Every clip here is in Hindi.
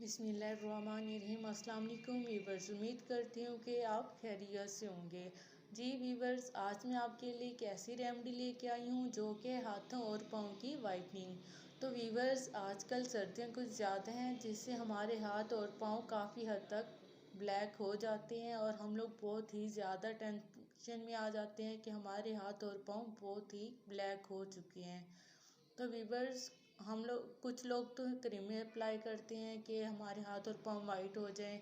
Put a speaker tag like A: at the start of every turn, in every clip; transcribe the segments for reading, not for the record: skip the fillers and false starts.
A: बिस्मिल्लाहिर्रहमानिर्रहीम। अस्सलाम वालेकुम वीवर्स, उम्मीद करती हूँ कि आप खैरियत से होंगे। जी वीवर्स, आज मैं आपके लिए एक ऐसी रेमेडी लेके आई हूँ जो कि हाथों और पाँव की वाइटनिंग। तो वीवर्स, आजकल सर्दियाँ कुछ ज़्यादा हैं जिससे हमारे हाथ और पाँव काफ़ी हद तक ब्लैक हो जाते हैं और हम लोग बहुत ही ज़्यादा टेंशन में आ जाते हैं कि हमारे हाथ और पाँव बहुत ही ब्लैक हो चुके हैं। तो वीवर्स, हम लोग कुछ लोग तो क्रीमें अप्लाई करते हैं कि हमारे हाथ और पाँव वाइट हो जाएं,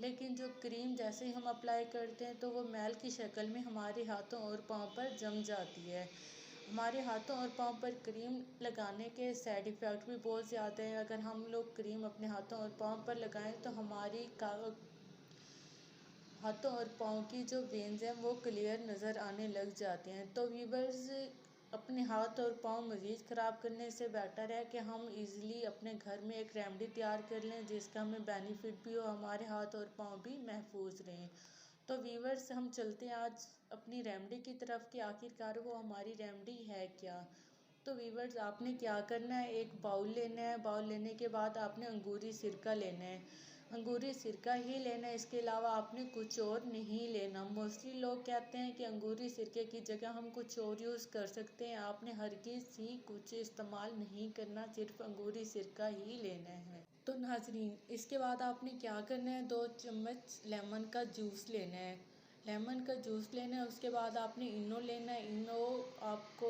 A: लेकिन जो क्रीम जैसे ही हम अप्लाई करते हैं तो वो मैल की शक्ल में हमारे हाथों और पाँव पर जम जाती है। हमारे हाथों और पाँव पर क्रीम लगाने के साइड इफ़ेक्ट भी बहुत ज़्यादा हैं। अगर हम लोग क्रीम अपने हाथों और पाँव पर लगाएं तो हमारी हाथों और पाँव की जो वेन्स हैं वो क्लियर नज़र आने लग जाते हैं। तो वीवर्स, अपने हाथ और पाँव मज़ीद ख़राब करने से बेटर है कि हम इजीली अपने घर में एक रेमेडी तैयार कर लें जिसका हमें बेनिफिट भी हो, हमारे हाथ और पाँव भी महफूज रहें। तो वीवर्स, हम चलते हैं आज अपनी रेमेडी की तरफ कि आखिरकार वो हमारी रेमेडी है क्या। तो वीवर्स, आपने क्या करना है, एक बाउल लेना है। बाउल लेने के बाद आपने अंगूरी सिरका लेना है। अंगूरी सिरका ही लेना है, इसके अलावा आपने कुछ और नहीं लेना। मोस्टली लोग कहते हैं कि अंगूरी सिरके की जगह हम कुछ और यूज़ कर सकते हैं। आपने हरगिज़ ही कुछ इस्तेमाल नहीं करना, सिर्फ अंगूरी सिरका ही लेना है। तो नाजरीन, इसके बाद आपने क्या करना है, 2 चम्मच लेमन का जूस लेना है। लेमन का जूस लेना है। उसके बाद आपने इनो लेना है। इनो आपको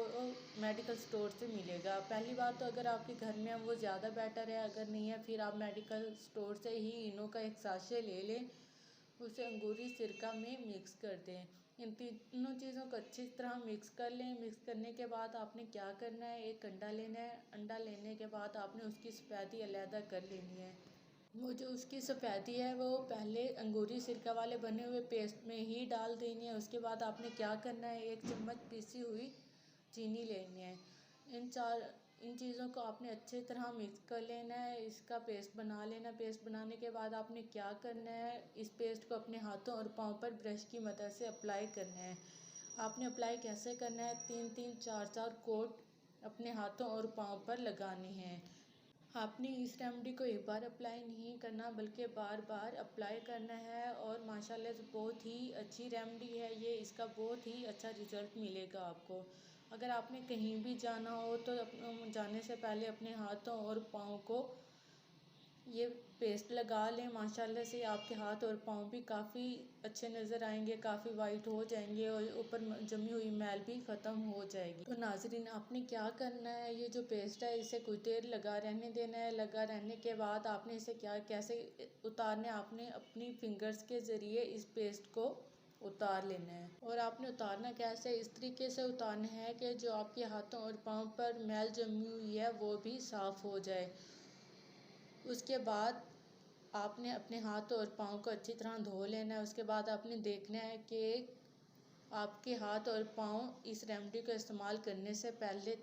A: मेडिकल स्टोर से मिलेगा। पहली बात तो अगर आपके घर में है वो ज़्यादा बेटर है, अगर नहीं है फिर आप मेडिकल स्टोर से ही इनो का एक साशे ले लें, उसे अंगूरी सिरका में मिक्स कर दें। इन तीनों चीज़ों को अच्छी तरह मिक्स कर लें। मिक्स करने के बाद आपने क्या करना है, एक अंडा लेना है। अंडा लेने के बाद आपने उसकी सफ़ेदी अलहदा कर लेनी है। वो जो उसकी सफ़ेदी है वो पहले अंगूरी सिरका वाले बने हुए पेस्ट में ही डाल देनी है। उसके बाद आपने क्या करना है, 1 चम्मच पिसी हुई चीनी लेनी है। इन चीज़ों को आपने अच्छी तरह मिक्स कर लेना है, इसका पेस्ट बना लेना। पेस्ट बनाने के बाद आपने क्या करना है, इस पेस्ट को अपने हाथों और पाँव पर ब्रश की मदद से अप्लाई करना है। आपने अप्लाई कैसे करना है, 3-3 4-4 कोट अपने हाथों और पाँव पर लगाने हैं। आपने इस रेमेडी को एक बार अप्लाई नहीं करना बल्कि बार बार अप्लाई करना है और माशाल्लाह से बहुत ही अच्छी रेमेडी है ये, इसका बहुत ही अच्छा रिज़ल्ट मिलेगा आपको। अगर आपने कहीं भी जाना हो तो जाने से पहले अपने हाथों और पाँव को ये पेस्ट लगा लें। माशाल्लाह से आपके हाथ और पाँव भी काफ़ी अच्छे नज़र आएंगे, काफ़ी वाइट हो जाएंगे और ऊपर जमी हुई मैल भी ख़त्म हो जाएगी। तो नाजरीन, आपने क्या करना है, ये जो पेस्ट है इसे कुछ देर लगा रहने देना है। लगा रहने के बाद आपने इसे कैसे उतारना है, आपने अपनी फिंगर्स के ज़रिए इस पेस्ट को उतार लेना है। और आपने उतारना कैसे, इस तरीके से उतारना है कि जो आपके हाथों और पाँव पर मैल जमी हुई है वो भी साफ़ हो जाए। उसके बाद आपने अपने हाथ और पाँव को अच्छी तरह धो लेना है। उसके बाद आपने देखना है कि आपके हाथ और पाँव इस रेमेडी को इस्तेमाल करने से पहले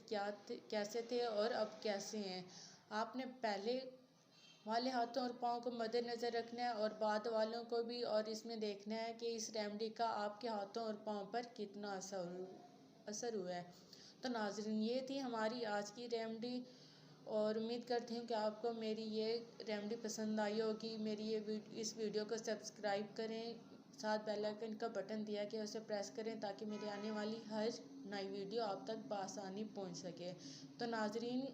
A: कैसे थे और अब कैसे हैं। आपने पहले वाले हाथों और पाँव को मद्देनज़र रखना है और बाद वालों को भी, और इसमें देखना है कि इस रेमेडी का आपके हाथों और पाँव पर कितना असर हुआ है। तो नाज़रीन, ये थी हमारी आज की रेमेडी और उम्मीद करती हूँ कि आपको मेरी ये रेमेडी पसंद आई होगी। मेरी इस वीडियो को सब्सक्राइब करें, साथ बेल आइकन का बटन दिया कि उसे प्रेस करें ताकि मेरी आने वाली हर नई वीडियो आप तक बआसानी पहुँच सके। तो नाजरीन,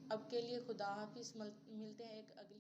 A: अब के लिए खुदा हाफिज़, मिलते हैं एक अगली